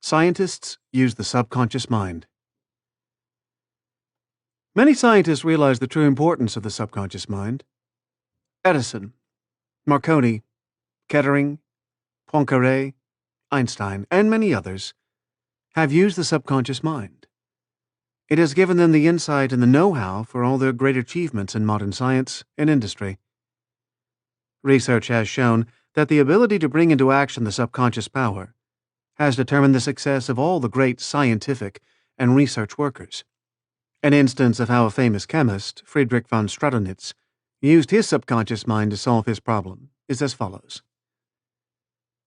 Scientists use the subconscious mind. Many scientists realize the true importance of the subconscious mind. Edison, Marconi, Kettering, Poincaré, Einstein, and many others have used the subconscious mind. It has given them the insight and the know-how for all their great achievements in modern science and industry. Research has shown that the ability to bring into action the subconscious power has determined the success of all the great scientific and research workers. An instance of how a famous chemist, Friedrich von Stradonitz, used his subconscious mind to solve his problem is as follows.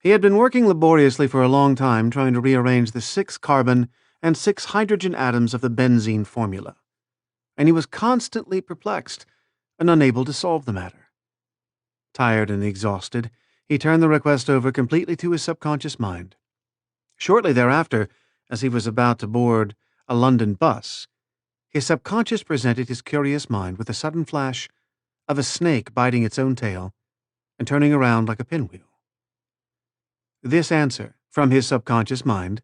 He had been working laboriously for a long time trying to rearrange the 6 carbon and 6 hydrogen atoms of the benzene formula, and he was constantly perplexed and unable to solve the matter. Tired and exhausted, he turned the request over completely to his subconscious mind. Shortly thereafter, as he was about to board a London bus, his subconscious presented his curious mind with a sudden flash of a snake biting its own tail and turning around like a pinwheel. This answer from his subconscious mind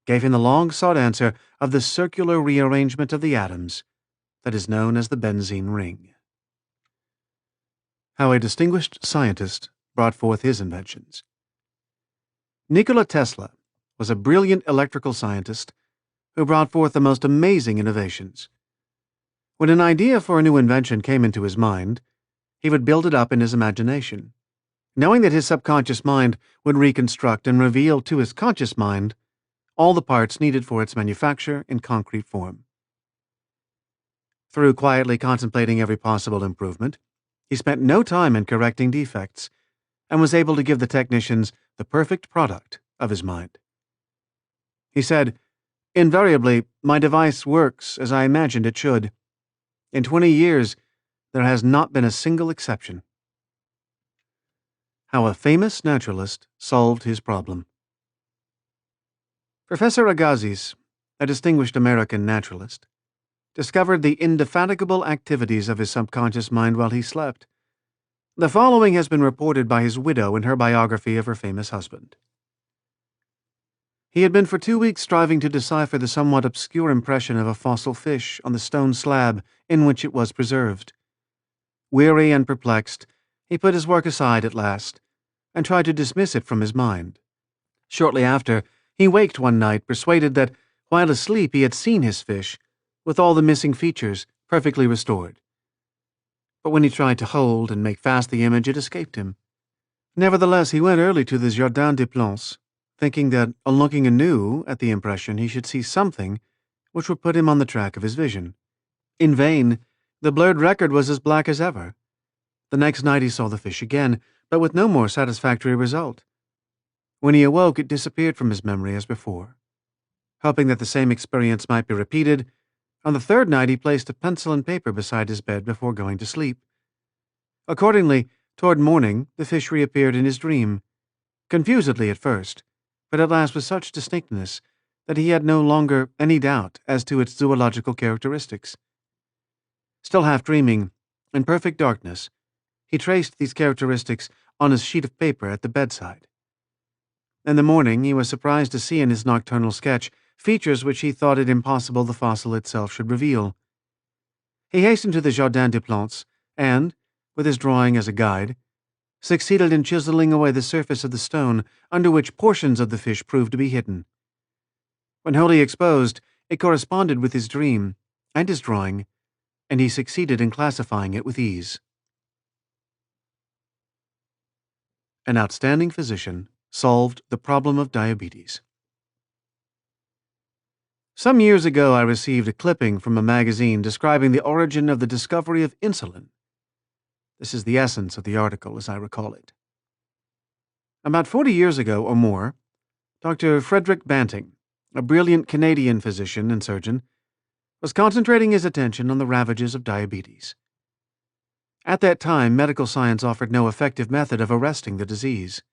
gave him the long-sought answer of the circular rearrangement of the atoms that is known as the benzene ring. How a distinguished scientist brought forth his inventions. Nikola Tesla was a brilliant electrical scientist who brought forth the most amazing innovations. When an idea for a new invention came into his mind, he would build it up in his imagination, knowing that his subconscious mind would reconstruct and reveal to his conscious mind all the parts needed for its manufacture in concrete form. Through quietly contemplating every possible improvement, he spent no time in correcting defects and was able to give the technicians the perfect product of his mind. He said, "Invariably, my device works as I imagined it should. In 20 years, there has not been a single exception." How a famous naturalist solved his problem. Professor Agassiz, a distinguished American naturalist, discovered the indefatigable activities of his subconscious mind while he slept. The following has been reported by his widow in her biography of her famous husband. He had been for 2 weeks striving to decipher the somewhat obscure impression of a fossil fish on the stone slab in which it was preserved. Weary and perplexed, he put his work aside at last and tried to dismiss it from his mind. Shortly after, he waked one night persuaded that, while asleep, he had seen his fish, with all the missing features perfectly restored. But when he tried to hold and make fast the image, it escaped him. Nevertheless, he went early to the Jardin des Plantes, thinking that, on looking anew at the impression, he should see something which would put him on the track of his vision. In vain, the blurred record was as black as ever. The next night he saw the fish again, but with no more satisfactory result. When he awoke, it disappeared from his memory as before. Hoping that the same experience might be repeated, on the 3rd night he placed a pencil and paper beside his bed before going to sleep. Accordingly, toward morning, the fish reappeared in his dream, confusedly at first, but at last with such distinctness that he had no longer any doubt as to its zoological characteristics. Still half dreaming, in perfect darkness, he traced these characteristics on a sheet of paper at the bedside. In the morning, he was surprised to see in his nocturnal sketch features which he thought it impossible the fossil itself should reveal. He hastened to the Jardin des Plantes and, with his drawing as a guide, succeeded in chiseling away the surface of the stone under which portions of the fish proved to be hidden. When wholly exposed, it corresponded with his dream and his drawing, and he succeeded in classifying it with ease. An outstanding physician solved the problem of diabetes. Some years ago, I received a clipping from a magazine describing the origin of the discovery of insulin. This is the essence of the article, as I recall it. About 40 years ago or more, Dr. Frederick Banting, a brilliant Canadian physician and surgeon, was concentrating his attention on the ravages of diabetes. At that time, medical science offered no effective method of arresting the disease.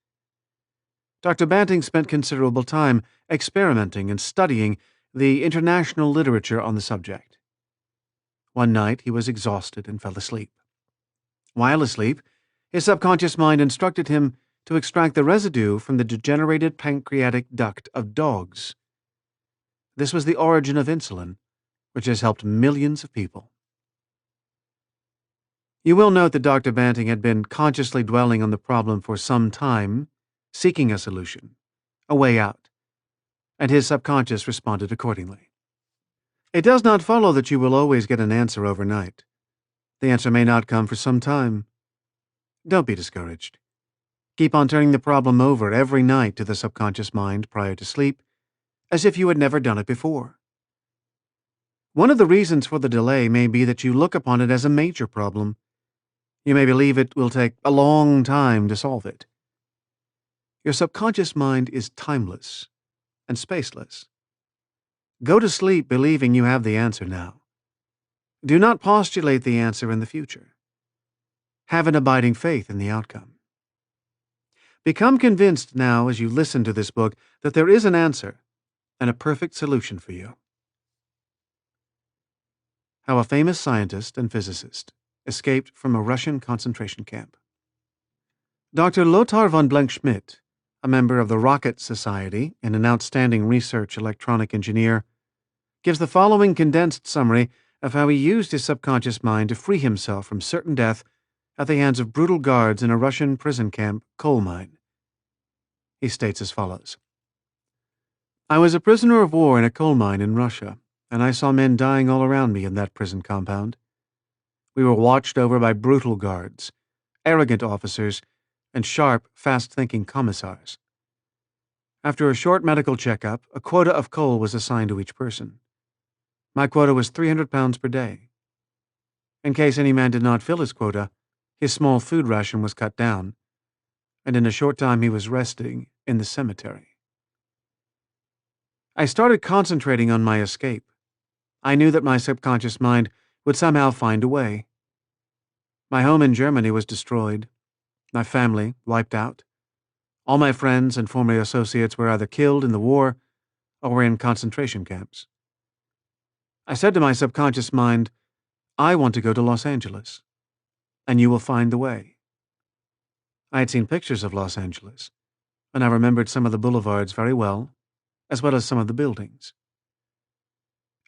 Dr. Banting spent considerable time experimenting and studying the international literature on the subject. One night, he was exhausted and fell asleep. While asleep, his subconscious mind instructed him to extract the residue from the degenerated pancreatic duct of dogs. This was the origin of insulin, which has helped millions of people. You will note that Dr. Banting had been consciously dwelling on the problem for some time, seeking a solution, a way out, and his subconscious responded accordingly. It does not follow that you will always get an answer overnight. The answer may not come for some time. Don't be discouraged. Keep on turning the problem over every night to the subconscious mind prior to sleep, as if you had never done it before. One of the reasons for the delay may be that you look upon it as a major problem. You may believe it will take a long time to solve it. Your subconscious mind is timeless and spaceless. Go to sleep believing you have the answer now. Do not postulate the answer in the future. Have an abiding faith in the outcome. Become convinced now as you listen to this book that there is an answer and a perfect solution for you. How a famous scientist and physicist escaped from a Russian concentration camp. Dr. Lothar von Blank-Schmidt, a member of the Rocket Society and an outstanding research electronic engineer, gives the following condensed summary of how he used his subconscious mind to free himself from certain death at the hands of brutal guards in a Russian prison camp coal mine. He states as follows. I was a prisoner of war in a coal mine in Russia, and I saw men dying all around me in that prison compound. We were watched over by brutal guards, arrogant officers, and sharp, fast-thinking commissars. After a short medical checkup, a quota of coal was assigned to each person. My quota was 300 pounds per day. In case any man did not fill his quota, his small food ration was cut down, and in a short time he was resting in the cemetery. I started concentrating on my escape. I knew that my subconscious mind would somehow find a way. My home in Germany was destroyed, my family wiped out. All my friends and former associates were either killed in the war or were in concentration camps. I said to my subconscious mind, I want to go to Los Angeles, and you will find the way. I had seen pictures of Los Angeles, and I remembered some of the boulevards very well as some of the buildings.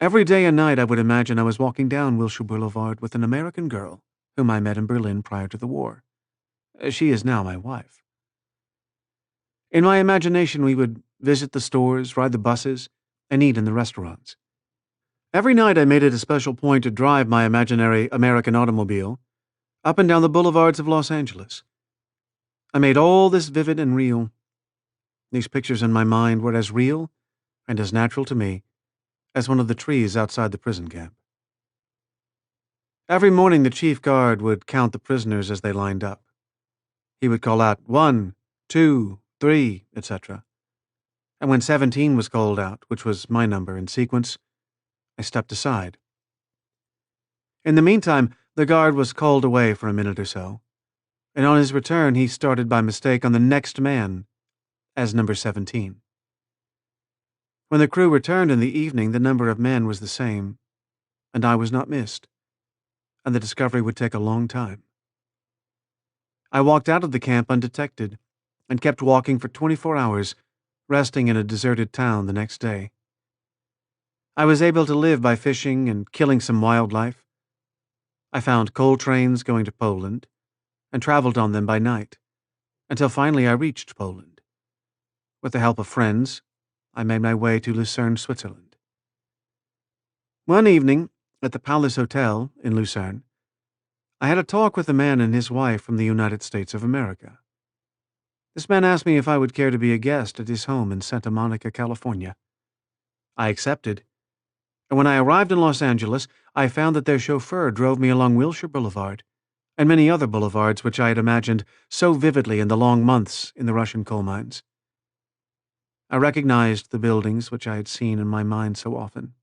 Every day and night I would imagine I was walking down Wilshire Boulevard with an American girl whom I met in Berlin prior to the war. She is now my wife. In my imagination we would visit the stores, ride the buses, and eat in the restaurants. Every night I made it a special point to drive my imaginary American automobile up and down the boulevards of Los Angeles. I made all this vivid and real. These pictures in my mind were as real and as natural to me as one of the trees outside the prison camp. Every morning the chief guard would count the prisoners as they lined up. He would call out 1, 2, 3, etc. And when 17 was called out, which was my number in sequence, I stepped aside. In the meantime, the guard was called away for a minute or so, and on his return he started by mistake on the next man as number 17. When the crew returned in the evening, the number of men was the same, and I was not missed, and the discovery would take a long time. I walked out of the camp undetected and kept walking for 24 hours, resting in a deserted town the next day. I was able to live by fishing and killing some wildlife. I found coal trains going to Poland and traveled on them by night, until finally I reached Poland. With the help of friends, I made my way to Lucerne, Switzerland. One evening, at the Palace Hotel in Lucerne, I had a talk with a man and his wife from the United States of America. This man asked me if I would care to be a guest at his home in Santa Monica, California. I accepted, and when I arrived in Los Angeles, I found that their chauffeur drove me along Wilshire Boulevard and many other boulevards which I had imagined so vividly in the long months in the Russian coal mines. I recognized the buildings which I had seen in my mind so often.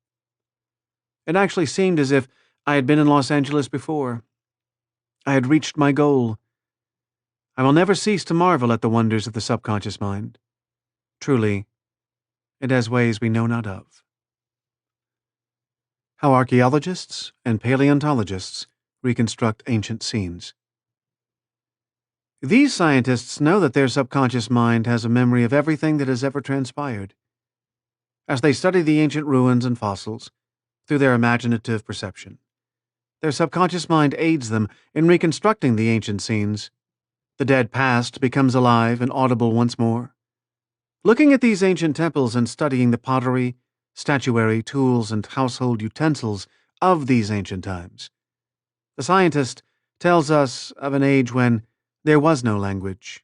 It actually seemed as if I had been in Los Angeles before. I had reached my goal. I will never cease to marvel at the wonders of the subconscious mind. Truly, it has ways we know not of. How archaeologists and paleontologists reconstruct ancient scenes. These scientists know that their subconscious mind has a memory of everything that has ever transpired. As they study the ancient ruins and fossils, through their imaginative perception, their subconscious mind aids them in reconstructing the ancient scenes. The dead past becomes alive and audible once more. Looking at these ancient temples and studying the pottery, statuary, tools, and household utensils of these ancient times, the scientist tells us of an age when there was no language.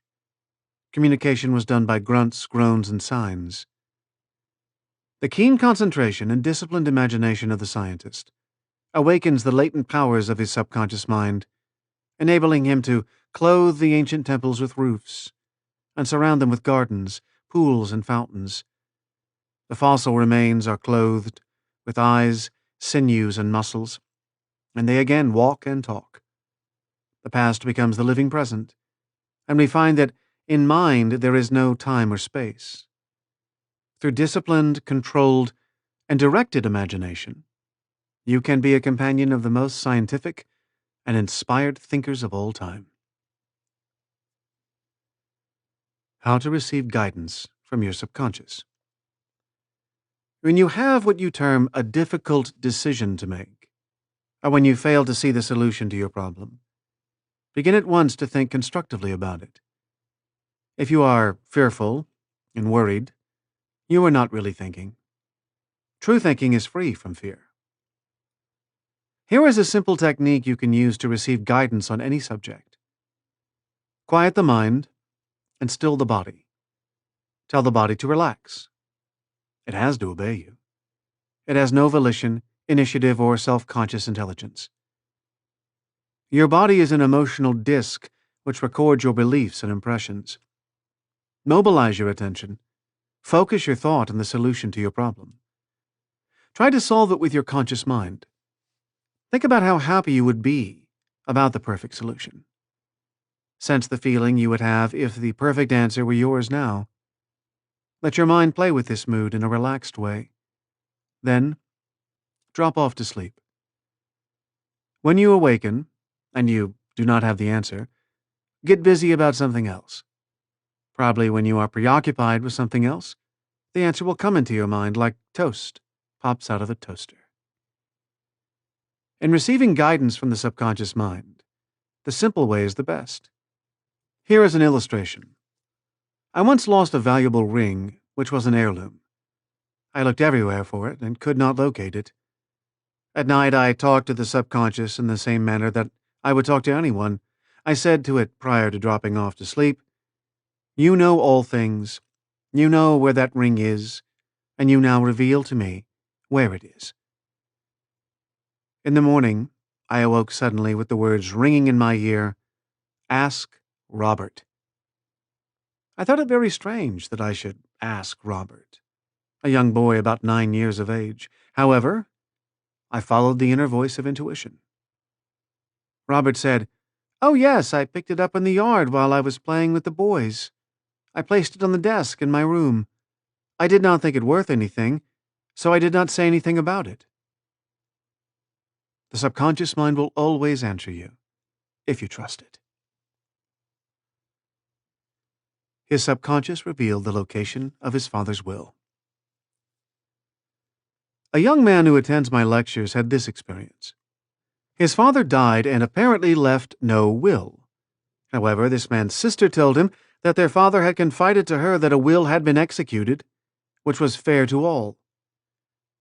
Communication was done by grunts, groans, and signs. The keen concentration and disciplined imagination of the scientist awakens the latent powers of his subconscious mind, enabling him to clothe the ancient temples with roofs and surround them with gardens, pools, and fountains. The fossil remains are clothed with eyes, sinews, and muscles, and they again walk and talk. The past becomes the living present, and we find that in mind there is no time or space. Through disciplined, controlled, and directed imagination, you can be a companion of the most scientific and inspired thinkers of all time. How to receive guidance from your subconscious. When you have what you term a difficult decision to make, or when you fail to see the solution to your problem, begin at once to think constructively about it. If you are fearful and worried, you are not really thinking. True thinking is free from fear. Here is a simple technique you can use to receive guidance on any subject. Quiet the mind and still the body. Tell the body to relax. It has to obey you. It has no volition, initiative, or self-conscious intelligence. Your body is an emotional disk which records your beliefs and impressions. Mobilize your attention. Focus your thought on the solution to your problem. Try to solve it with your conscious mind. Think about how happy you would be about the perfect solution. Sense the feeling you would have if the perfect answer were yours now. Let your mind play with this mood in a relaxed way. Then, drop off to sleep. When you awaken, and you do not have the answer, get busy about something else. Probably when you are preoccupied with something else, the answer will come into your mind like toast pops out of a toaster. In receiving guidance from the subconscious mind, the simple way is the best. Here is an illustration. I once lost a valuable ring, which was an heirloom. I looked everywhere for it and could not locate it. At night, I talked to the subconscious in the same manner that I would talk to anyone. I said to it prior to dropping off to sleep, "You know all things. You know where that ring is, and you now reveal to me where it is." In the morning, I awoke suddenly with the words ringing in my ear, "Ask Robert." I thought it very strange that I should ask Robert, a young boy about 9 years of age. However, I followed the inner voice of intuition. Robert said, "Oh yes, I picked it up in the yard while I was playing with the boys. I placed it on the desk in my room. I did not think it worth anything, so I did not say anything about it." The subconscious mind will always answer you, if you trust it. His subconscious revealed the location of his father's will. A young man who attends my lectures had this experience. His father died and apparently left no will. However, this man's sister told him that their father had confided to her that a will had been executed, which was fair to all.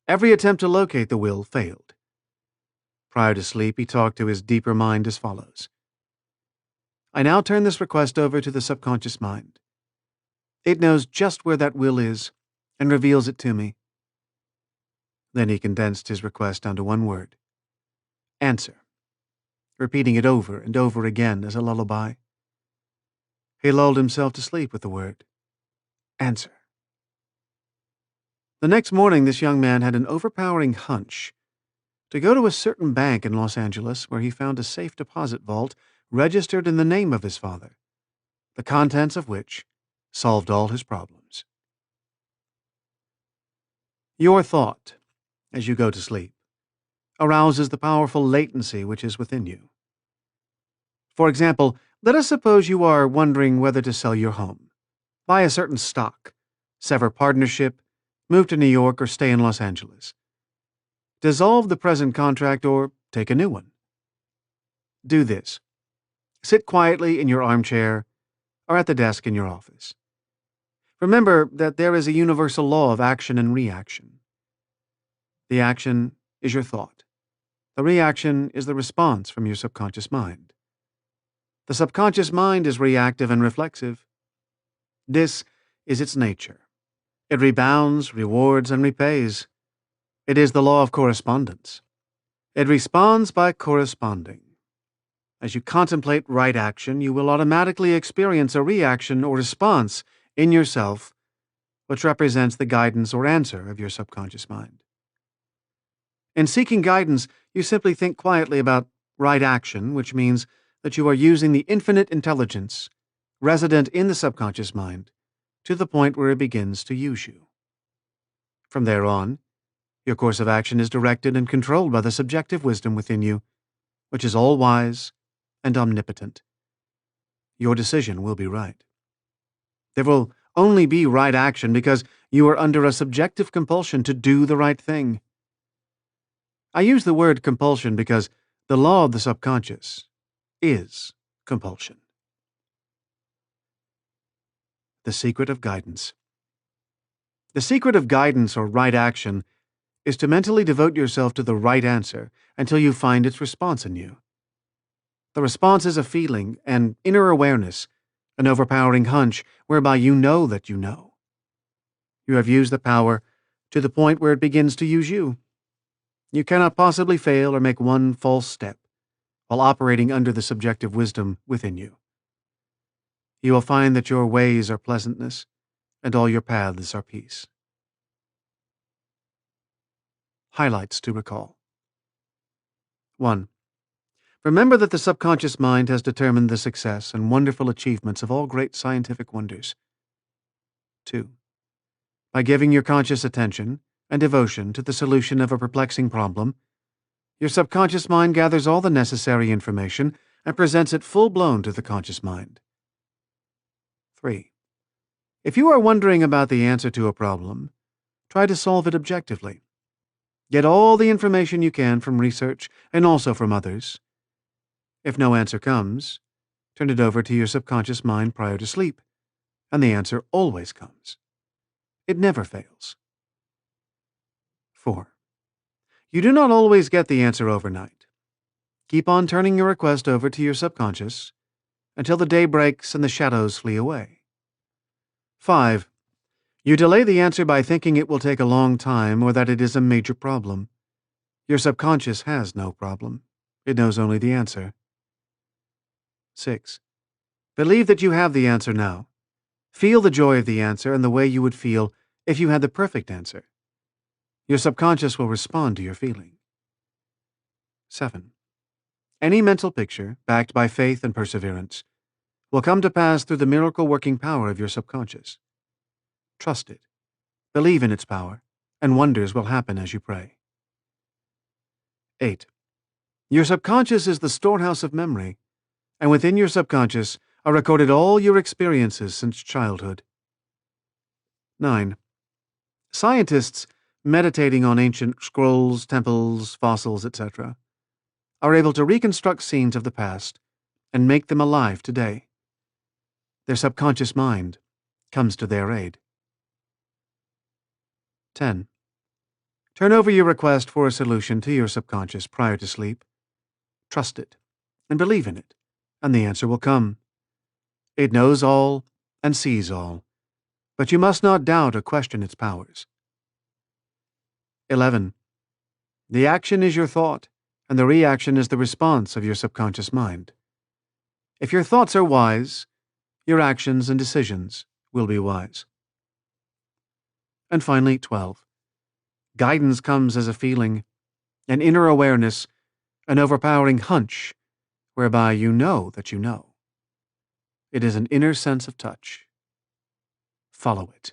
Every attempt to locate the will failed. Prior to sleep, he talked to his deeper mind as follows. I now turn this request over to the subconscious mind. It knows just where that will is and reveals it to me. Then he condensed his request down to one word. Answer, repeating it over and over again as a lullaby. He lulled himself to sleep with the word, answer. The next morning, this young man had an overpowering hunch to go to a certain bank in Los Angeles where he found a safe deposit vault registered in the name of his father, the contents of which solved all his problems. Your thought, as you go to sleep, arouses the powerful latency which is within you. For example, Let us suppose you are wondering whether to sell your home, buy a certain stock, sever partnership, move to New York, or stay in Los Angeles. Dissolve the present contract or take a new one. Do this. Sit quietly in your armchair or at the desk in your office. Remember that there is a universal law of action and reaction. The action is your thought. The reaction is the response from your subconscious mind. The subconscious mind is reactive and reflexive. This is its nature. It rebounds, rewards, and repays. It is the law of correspondence. It responds by corresponding. As you contemplate right action, you will automatically experience a reaction or response in yourself, which represents the guidance or answer of your subconscious mind. In seeking guidance, you simply think quietly about right action, which means that you are using the infinite intelligence resident in the subconscious mind to the point where it begins to use you. From there on, your course of action is directed and controlled by the subjective wisdom within you, which is all-wise and omnipotent. Your decision will be right. There will only be right action because you are under a subjective compulsion to do the right thing. I use the word compulsion because the law of the subconscious is compulsion. The secret of guidance. The secret of guidance or right action is to mentally devote yourself to the right answer until you find its response in you. The response is a feeling, an inner awareness, an overpowering hunch whereby you know that you know. You have used the power to the point where it begins to use you. You cannot possibly fail or make one false step while operating under the subjective wisdom within you. You will find that your ways are pleasantness and all your paths are peace. Highlights to recall. 1. Remember that the subconscious mind has determined the success and wonderful achievements of all great scientific wonders. 2. By giving your conscious attention and devotion to the solution of a perplexing problem, your subconscious mind gathers all the necessary information and presents it full-blown to the conscious mind. 3. If you are wondering about the answer to a problem, try to solve it objectively. Get all the information you can from research and also from others. If no answer comes, turn it over to your subconscious mind prior to sleep, and the answer always comes. It never fails. 4. You do not always get the answer overnight. Keep on turning your request over to your subconscious until the day breaks and the shadows flee away. 5. You delay the answer by thinking it will take a long time or that it is a major problem. Your subconscious has no problem. It knows only the answer. 6. Believe that you have the answer now. Feel the joy of the answer and the way you would feel if you had the perfect answer. Your subconscious will respond to your feeling. 7. Any mental picture, backed by faith and perseverance, will come to pass through the miracle-working power of your subconscious. Trust it. Believe in its power, and wonders will happen as you pray. 8. Your subconscious is the storehouse of memory, and within your subconscious are recorded all your experiences since childhood. 9. Scientists, meditating on ancient scrolls, temples, fossils, etc., are able to reconstruct scenes of the past and make them alive today. Their subconscious mind comes to their aid. 10. Turn over your request for a solution to your subconscious prior to sleep. Trust it and believe in it, and the answer will come. It knows all and sees all, but you must not doubt or question its powers. 11. The action is your thought, and the reaction is the response of your subconscious mind. If your thoughts are wise, your actions and decisions will be wise. And finally, 12. Guidance comes as a feeling, an inner awareness, an overpowering hunch, whereby you know that you know. It is an inner sense of touch. Follow it.